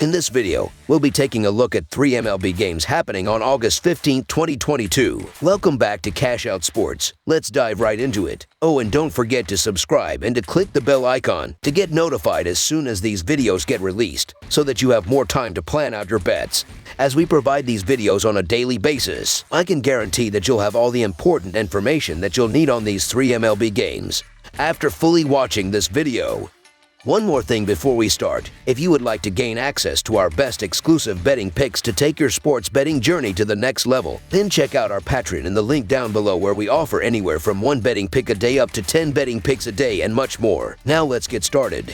In this video, we'll be taking a look at 3 MLB games happening on August 15, 2022. Welcome back to Cash Out Sports. Let's dive right into it. Oh, and don't forget to subscribe and to click the bell icon to get notified as soon as these videos get released, so that you have more time to plan out your bets. As we provide these videos on a daily basis, I can guarantee that you'll have all the important information that you'll need on these 3 MLB games after fully watching this video. One more thing before we start. If you would like to gain access to our best exclusive betting picks to take your sports betting journey to the next level, then check out our Patreon in the link down below, where we offer anywhere from 1 betting pick a day up to 10 betting picks a day and much more. Now let's get started.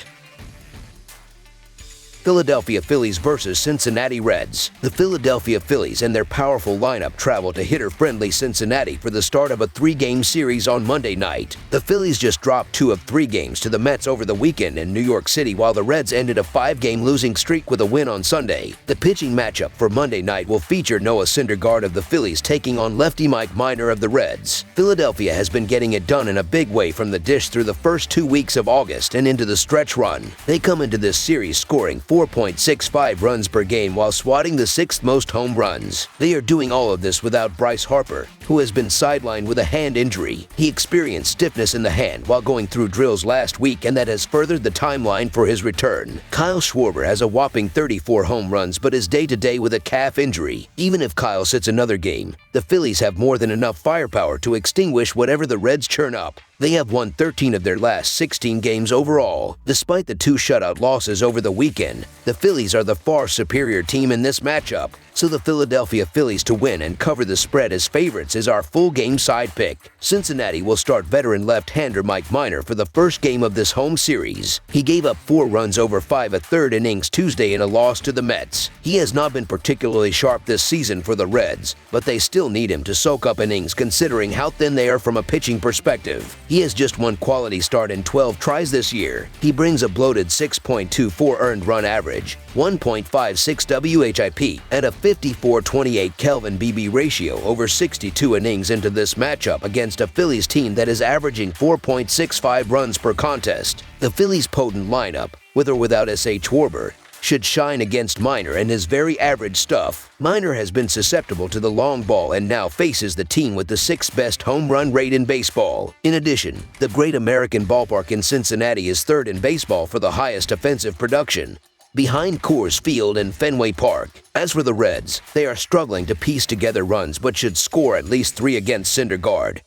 Philadelphia Phillies vs. Cincinnati Reds. The Philadelphia Phillies and their powerful lineup travel to hitter-friendly Cincinnati for the start of a 3-game series on Monday night. The Phillies just dropped 2 of 3 games to the Mets over the weekend in New York City, while the Reds ended a 5-game losing streak with a win on Sunday. The pitching matchup for Monday night will feature Noah Syndergaard of the Phillies taking on lefty Mike Minor of the Reds. Philadelphia has been getting it done in a big way from the dish through the first 2 weeks of August and into the stretch run. They come into this series scoring 4.65 runs per game while swatting the 6th most home runs. They are doing all of this without Bryce Harper, who has been sidelined with a hand injury. He experienced stiffness in the hand while going through drills last week, and that has furthered the timeline for his return. Kyle Schwarber has a whopping 34 home runs but is day-to-day with a calf injury. Even if Kyle sits another game, the Phillies have more than enough firepower to extinguish whatever the Reds churn up. They have won 13 of their last 16 games overall. Despite the 2 shutout losses over the weekend, the Phillies are the far superior team in this matchup, so the Philadelphia Phillies to win and cover the spread as favorites is our full game side pick. Cincinnati will start veteran left-hander Mike Minor for the first game of this home series. He gave up 4 runs over 5 1/3 innings Tuesday in a loss to the Mets. He has not been particularly sharp this season for the Reds, but they still need him to soak up innings considering how thin they are from a pitching perspective. He has just 1 quality start in 12 tries this year. He brings a bloated 6.24 earned run average, 1.56 WHIP, and a 54-28 Kelvin BB ratio over 62 innings into this matchup against a Phillies team that is averaging 4.65 runs per contest. The Phillies' potent lineup, with or without S.H. Schwarber, should shine against Minor and his very average stuff. Minor has been susceptible to the long ball and now faces the team with the 6th best home run rate in baseball. In addition, the Great American Ballpark in Cincinnati is 3rd in baseball for the highest offensive production, behind Coors Field and Fenway Park. As for the Reds, they are struggling to piece together runs but should score at least 3 against Syndergaard,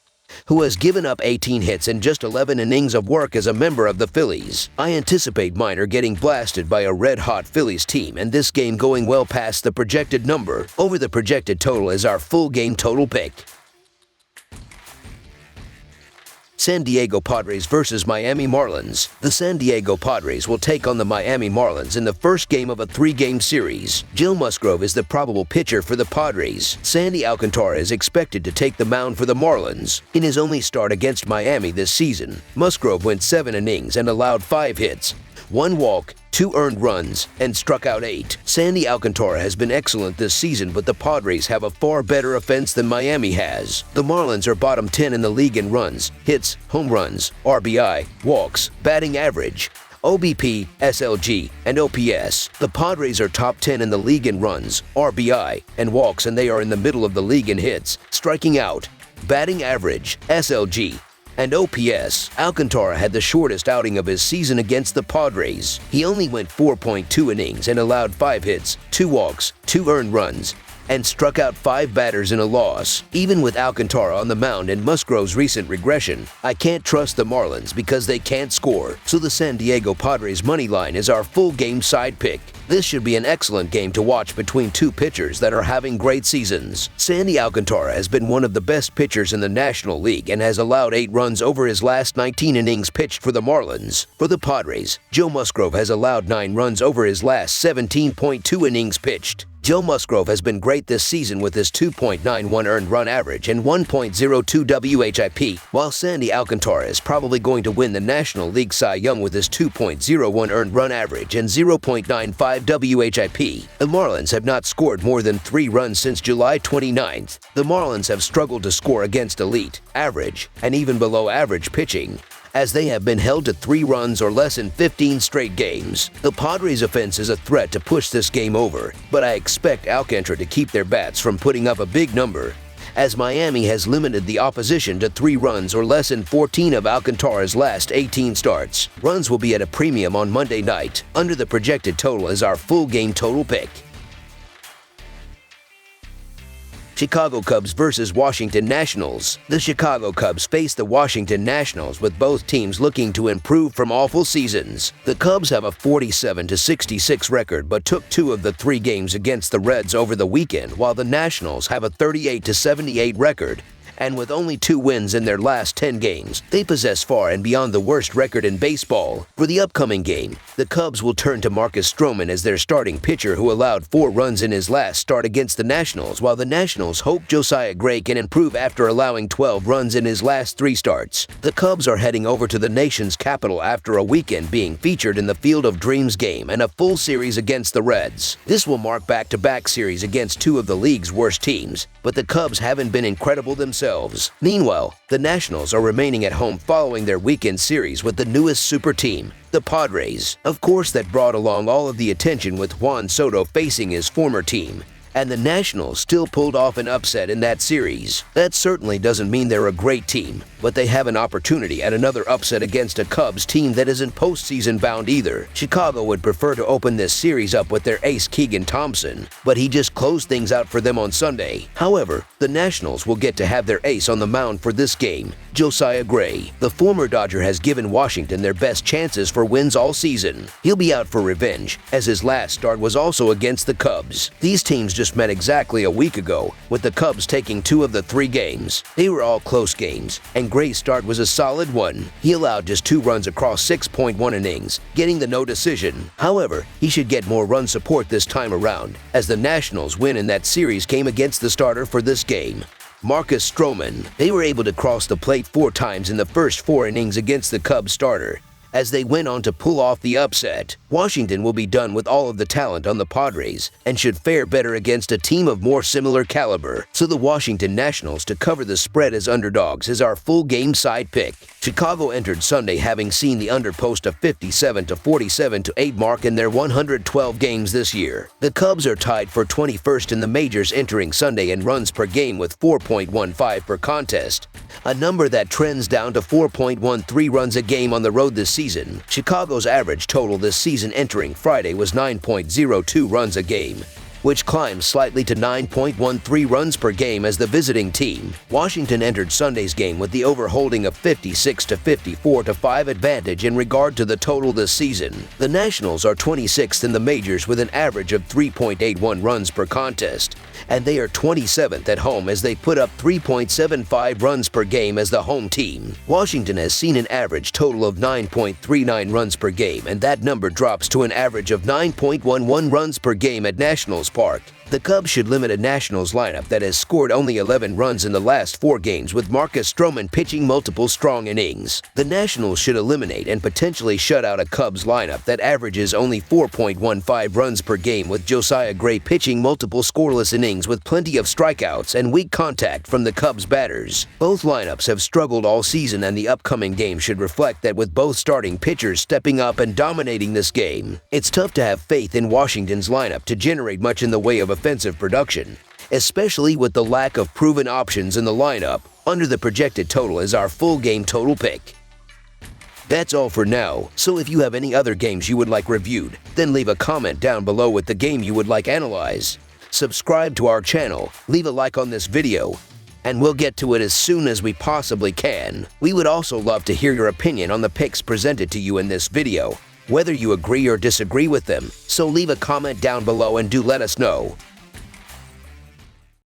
who has given up 18 hits in just 11 innings of work as a member of the Phillies. I anticipate Minor getting blasted by a red-hot Phillies team and this game going well past the projected number. Over the projected total is our full game total pick. San Diego Padres vs. Miami Marlins. The San Diego Padres will take on the Miami Marlins in the first game of a 3-game series. Joe Musgrove is the probable pitcher for the Padres. Sandy Alcantara is expected to take the mound for the Marlins. In his only start against Miami this season, Musgrove went 7 innings and allowed 5 hits, 1 walk, 2 earned runs, and struck out 8. Sandy Alcantara has been excellent this season, but the Padres have a far better offense than Miami has. The Marlins are bottom 10 in the league in runs, hits, home runs, RBI, walks, batting average, OBP, SLG, and OPS. The Padres are top 10 in the league in runs, RBI, and walks, and they are in the middle of the league in hits, striking out, batting average, SLG, and OPS. Alcantara had the shortest outing of his season against the Padres. He only went 4.2 innings and allowed 5 hits, 2 walks, 2 earned runs, and struck out 5 batters in a loss. Even with Alcantara on the mound and Musgrove's recent regression, I can't trust the Marlins because they can't score, so the San Diego Padres money line is our full game side pick. This should be an excellent game to watch between 2 pitchers that are having great seasons. Sandy Alcantara has been one of the best pitchers in the National League and has allowed 8 runs over his last 19 innings pitched for the Marlins. For the Padres, Joe Musgrove has allowed 9 runs over his last 17.2 innings pitched. Joe Musgrove has been great this season with his 2.91 earned run average and 1.02 WHIP, while Sandy Alcantara is probably going to win the National League Cy Young with his 2.01 earned run average and 0.95 WHIP. The Marlins have not scored more than 3 runs since July 29th. The Marlins have struggled to score against elite, average, and even below average pitching. as they have been held to 3 runs or less in 15 straight games. The Padres' offense is a threat to push this game over, but I expect Alcantara to keep their bats from putting up a big number, as Miami has limited the opposition to 3 runs or less in 14 of Alcantara's last 18 starts. Runs will be at a premium on Monday night. Under the projected total is our full game total pick. Chicago Cubs versus Washington Nationals. The Chicago Cubs face the Washington Nationals, with both teams looking to improve from awful seasons. The Cubs have a 47-66 record but took 2 of the 3 games against the Reds over the weekend, while the Nationals have a 38-78 record. And with only 2 wins in their last 10 games, they possess far and beyond the worst record in baseball. For the upcoming game, the Cubs will turn to Marcus Stroman as their starting pitcher, who allowed 4 runs in his last start against the Nationals, while the Nationals hope Josiah Gray can improve after allowing 12 runs in his last 3 starts. The Cubs are heading over to the nation's capital after a weekend being featured in the Field of Dreams game and a full series against the Reds. This will mark back-to-back series against 2 of the league's worst teams, but the Cubs haven't been incredible themselves. Meanwhile, the Nationals are remaining at home following their weekend series with the newest super team, the Padres. Of course, that brought along all of the attention with Juan Soto facing his former team, and the Nationals still pulled off an upset in that series. That certainly doesn't mean they're a great team, but they have an opportunity at another upset against a Cubs team that isn't postseason bound either. Chicago would prefer to open this series up with their ace Keegan Thompson, but he just closed things out for them on Sunday. However, the Nationals will get to have their ace on the mound for this game, Josiah Gray. The former Dodger has given Washington their best chances for wins all season. He'll be out for revenge, as his last start was also against the Cubs. These teams just met exactly a week ago, with the Cubs taking 2 of the 3 games. They were all close games, and Gray's start was a solid one. He allowed just 2 runs across 6.1 innings, getting the no decision. However, he should get more run support this time around, as the Nationals' win in that series came against the starter for this game, Marcus Stroman. They were able to cross the plate 4 times in the first 4 innings against the Cubs starter, as they went on to pull off the upset. Washington will be done with all of the talent on the Padres and should fare better against a team of more similar caliber. So the Washington Nationals to cover the spread as underdogs is our full game side pick. Chicago entered Sunday having seen the under post a 57-47-8 mark in their 112 games this year. The Cubs are tied for 21st in the majors entering Sunday in runs per game with 4.15 per contest, a number that trends down to 4.13 runs a game on the road this season. Chicago's average total this season entering Friday was 9.02 runs a game, which climbs slightly to 9.13 runs per game as the visiting team. Washington entered Sunday's game with the over holding a 56-54-5 advantage in regard to the total this season. The Nationals are 26th in the majors with an average of 3.81 runs per contest, and they are 27th at home as they put up 3.75 runs per game as the home team. Washington has seen an average total of 9.39 runs per game, and that number drops to an average of 9.11 runs per game at Nationals Park. The Cubs should limit a Nationals lineup that has scored only 11 runs in the last 4 games, with Marcus Stroman pitching multiple strong innings. The Nationals should eliminate and potentially shut out a Cubs lineup that averages only 4.15 runs per game, with Josiah Gray pitching multiple scoreless innings with plenty of strikeouts and weak contact from the Cubs batters. Both lineups have struggled all season, and the upcoming game should reflect that, with both starting pitchers stepping up and dominating this game. It's tough to have faith in Washington's lineup to generate much in the way of offensive production, especially with the lack of proven options in the lineup. Under the projected total is our full game total pick. That's all for now, so if you have any other games you would like reviewed, then leave a comment down below with the game you would like analyzed. Subscribe to our channel, leave a like on this video, and we'll get to it as soon as we possibly can. We would also love to hear your opinion on the picks presented to you in this video, whether you agree or disagree with them, so leave a comment down below and do let us know.